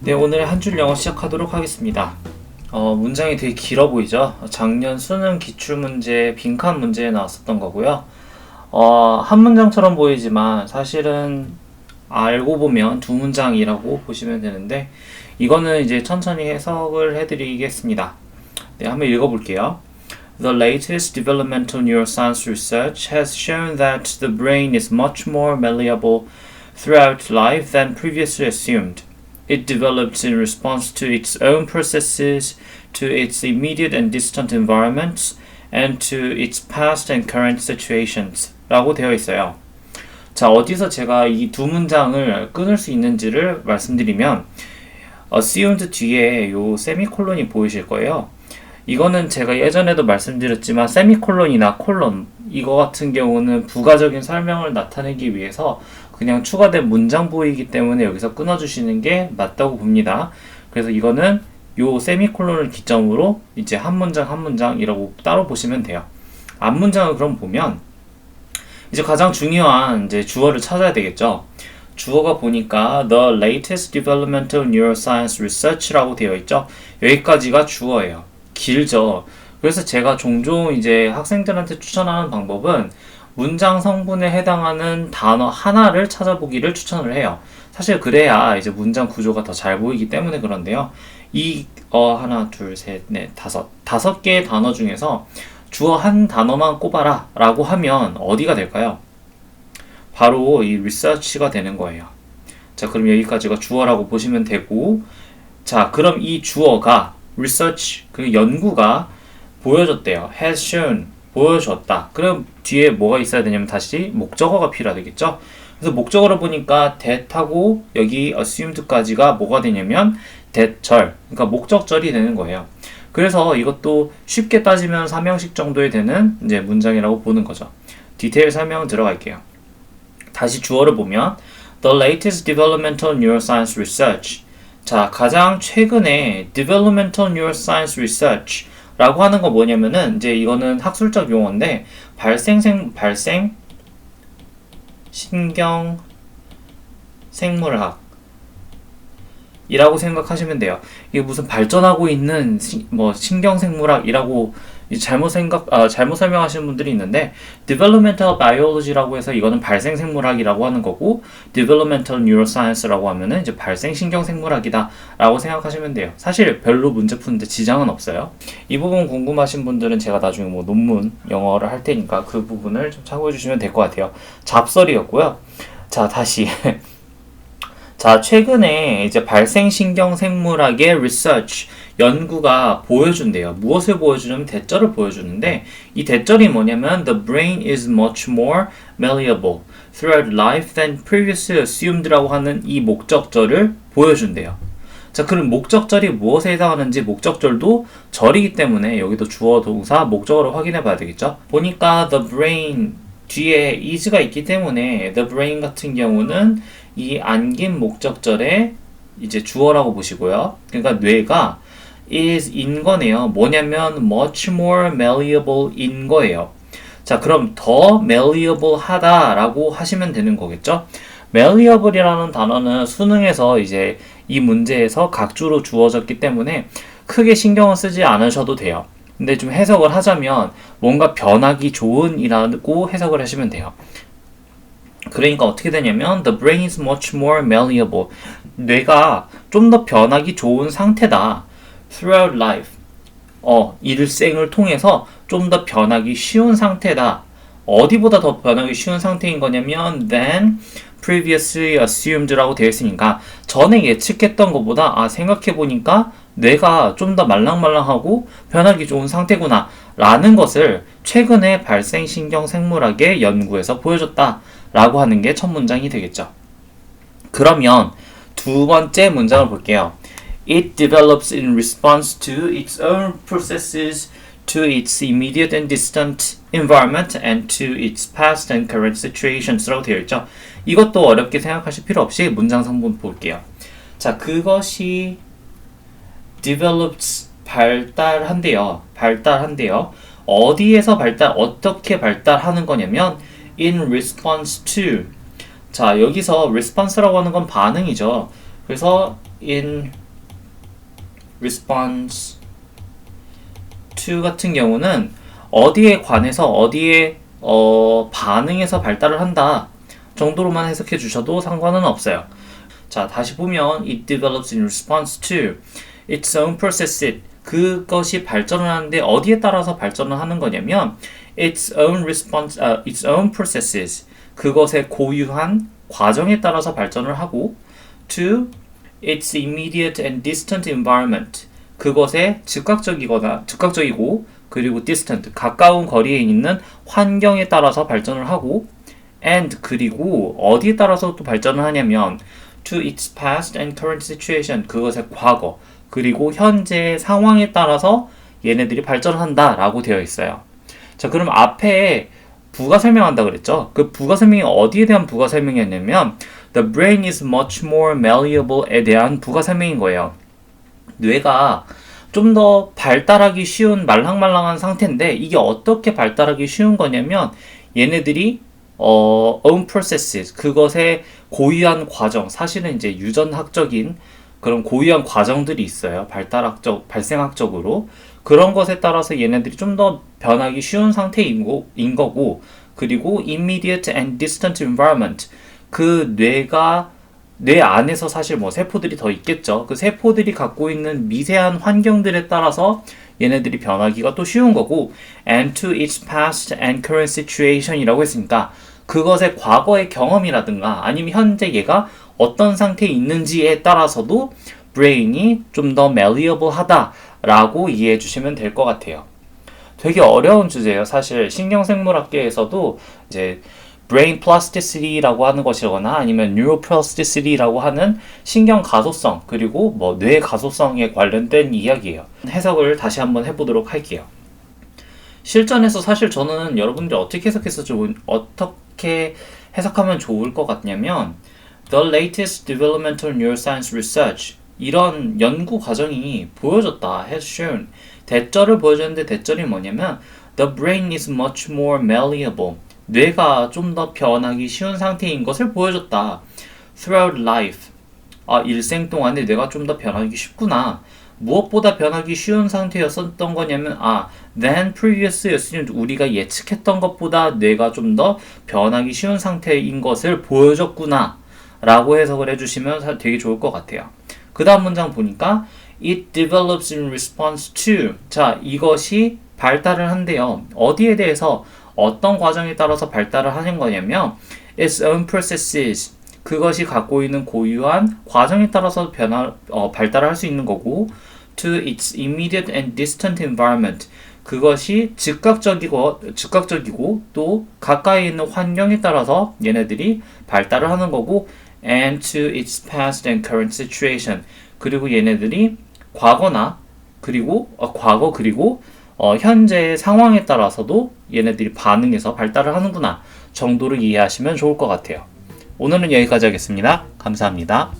네, 오늘 한 줄 영어 시작하도록 하겠습니다. 문장이 되게 길어 보이죠? 작년 수능 기출문제, 빈칸 문제에 나왔었던 거고요. 한 문장처럼 보이지만 사실은 알고 보면 두 문장이라고 보시면 되는데 이거는 이제 천천히 해석을 해드리겠습니다. 네, 한번 읽어볼게요. The latest developmental neuroscience research has shown that the brain is much more malleable throughout life than previously assumed. It develops in response to its own processes, to its immediate and distant environments, and to its past and current situations. 라고 되어 있어요. 자, 어디서 제가 이 두 문장을 끊을 수 있는지를 말씀드리면, assumed 뒤에 요 세미콜론이 보이실 거예요. 이거는 제가 예전에도 말씀드렸지만 세미콜론이나 콜론 이거 같은 경우는 부가적인 설명을 나타내기 위해서 그냥 추가된 문장부이기 때문에 여기서 끊어주시는 게 맞다고 봅니다. 그래서 이거는 요 세미콜론을 기점으로 이제 한 문장 한 문장이라고 따로 보시면 돼요. 앞 문장을 그럼 보면 이제 가장 중요한 이제 주어를 찾아야 되겠죠. 주어가 보니까 The latest developmental neuroscience research라고 되어 있죠. 여기까지가 주어예요. 길죠. 그래서 제가 종종 이제 학생들한테 추천하는 방법은 문장 성분에 해당하는 단어 하나를 찾아보기를 추천을 해요. 사실 그래야 이제 문장 구조가 더 잘 보이기 때문에 그런데요. 하나, 둘, 셋, 넷, 다섯 개의 단어 중에서 주어 한 단어만 꼽아라 라고 하면 어디가 될까요? 바로 이 research가 되는 거예요. 자, 그럼 여기까지가 주어라고 보시면 되고, 자, 그럼 이 주어가 research, 그 연구가 보여줬대요. has shown, 보여줬다. 그럼 뒤에 뭐가 있어야 되냐면 다시 목적어가 필요하겠죠? 그래서 목적어를 보니까 that하고 여기 assumed까지가 뭐가 되냐면 that절, 그러니까 목적절이 되는 거예요. 그래서 이것도 쉽게 따지면 3형식 정도에 되는 이제 문장이라고 보는 거죠. 디테일 설명 들어갈게요. 다시 주어를 보면 The latest developmental neuroscience research. 자, 가장 최근에 developmental neuroscience research 라고 하는 거 뭐냐면은 이제 이거는 학술적 용어인데 발생 신경 생물학 이라고 생각하시면 돼요. 이게 무슨 발전하고 있는 신경생물학이라고 잘못 설명하시는 분들이 있는데 developmental biology라고 해서 이거는 발생생물학이라고 하는 거고 developmental neuroscience라고 하면은 이제 발생신경생물학이다라고 생각하시면 돼요. 사실 별로 문제 푸는데 지장은 없어요. 이 부분 궁금하신 분들은 제가 나중에 뭐 논문 영어를 할 테니까 그 부분을 좀 참고해 주시면 될 것 같아요. 잡설이었고요. 자, 다시 자, 최근에 이제 발생신경생물학의 research, 연구가 보여준대요. 무엇을 보여주냐면 대절을 보여주는데 이 대절이 뭐냐면 the brain is much more malleable throughout life than previously assumed라고 하는 이 목적절을 보여준대요. 자, 그럼 목적절이 무엇에 해당하는지 목적절도 절이기 때문에 여기도 주어 동사 목적어를 확인해 봐야 되겠죠. 보니까 the brain 뒤에 is가 있기 때문에 the brain 같은 경우는 이 안긴 목적절의 이제 주어라고 보시고요. 그러니까 뇌가 is 인 거네요. 뭐냐면 much more malleable 인 거예요. 자, 그럼 더 malleable 하다라고 하시면 되는 거겠죠? malleable이라는 단어는 수능에서 이제 이 문제에서 각주로 주어졌기 때문에 크게 신경을 쓰지 않으셔도 돼요. 근데 좀 해석을 하자면 뭔가 변하기 좋은 이라고 해석을 하시면 돼요. 그러니까 어떻게 되냐면 the brain is much more malleable. 뇌가 좀 더 변하기 좋은 상태다. throughout life. 일생을 통해서 좀 더 변하기 쉬운 상태다. 어디보다 더 변하기 쉬운 상태인 거냐면 than previously assumed라고 되어 있으니까 전에 예측했던 것보다 생각해보니까 뇌가 좀 더 말랑말랑하고 변하기 좋은 상태구나 라는 것을 최근에 발생신경생물학의 연구에서 보여줬다 라고 하는 게 첫 문장이 되겠죠. 그러면 두 번째 문장을 볼게요. It develops in response to its own processes, to its immediate and distant environment, and to its past and current situations 라고 되어 있죠. 이것도 어렵게 생각하실 필요 없이 문장 성분 볼게요. 자, 그것이 develops 발달한대요. 어디에서 어떻게 발달하는 거냐면 in response to. 자, 여기서 response라고 하는 건 반응이죠. 그래서 in response to 같은 경우는 어디에 관해서 어디에 반응해서 발달을 한다 정도로만 해석해 주셔도 상관은 없어요. 자, 다시 보면 it develops in response to its own processes. 그것이 발전을 하는데 어디에 따라서 발전을 하는 거냐면 its own response, its own processes. 그것의 고유한 과정에 따라서 발전을 하고 to its immediate and distant environment. 그것의 즉각적이고 그리고 distant, 가까운 거리에 있는 환경에 따라서 발전을 하고 and 그리고 어디에 따라서 또 발전을 하냐면 to its past and current situation. 그것의 과거 그리고 현재의 상황에 따라서 얘네들이 발전을 한다라고 되어 있어요. 자, 그럼 앞에 부가 설명한다 그랬죠? 그 부가 설명이 어디에 대한 부가 설명이었냐면 the brain is much more malleable에 대한 부가 설명인 거예요. 뇌가 좀 더 발달하기 쉬운 말랑말랑한 상태인데 이게 어떻게 발달하기 쉬운 거냐면 얘네들이 own processes, 그것의 고유한 과정, 사실은 이제 유전학적인 그런 고유한 과정들이 있어요. 발생학적으로. 그런 것에 따라서 얘네들이 좀 더 변하기 쉬운 상태인 거고, 그리고 immediate and distant environment. 그 뇌 안에서 사실 뭐 세포들이 더 있겠죠. 그 세포들이 갖고 있는 미세한 환경들에 따라서 얘네들이 변하기가 또 쉬운 거고, and to its past and current situation이라고 했으니까 그것의 과거의 경험이라든가 아니면 현재 얘가 어떤 상태에 있는지에 따라서도 브레인이 좀 더 malleable 하다라고 이해해 주시면 될 것 같아요. 되게 어려운 주제예요. 사실 신경생물학계에서도 이제 brain plasticity라고 하는 것이거나 아니면 neuroplasticity라고 하는 신경 가소성 그리고 뭐 뇌 가소성에 관련된 이야기예요. 해석을 다시 한번 해보도록 할게요. 실전에서 사실 저는 여러분들이 어떻게 해석하면 좋을 것 같냐면 The latest developmental neuroscience research, 이런 연구 과정이 보여줬다, has shown. 대절을 보여줬는데 대절이 뭐냐면 The brain is much more malleable. 뇌가 좀 더 변하기 쉬운 상태인 것을 보여줬다. Throughout life. 일생 동안에 뇌가 좀 더 변하기 쉽구나. 무엇보다 변하기 쉬운 상태였었던 거냐면 than previous 였으니 우리가 예측했던 것보다 뇌가 좀 더 변하기 쉬운 상태인 것을 보여줬구나 라고 해석을 해주시면 되게 좋을 것 같아요. 그 다음 문장 보니까 it develops in response to. 자, 이것이 발달을 한대요. 어디에 대해서 어떤 과정에 따라서 발달을 하는 거냐면 its own processes. 그것이 갖고 있는 고유한 과정에 따라서 발달을 할 수 있는 거고 to its immediate and distant environment. 그것이 즉각적이고 또 가까이 있는 환경에 따라서 얘네들이 발달을 하는 거고 and to its past and current situation. 그리고 얘네들이 과거 그리고 현재의 상황에 따라서도 얘네들이 반응해서 발달을 하는구나 정도로 이해하시면 좋을 것 같아요. 오늘은 여기까지 하겠습니다. 감사합니다.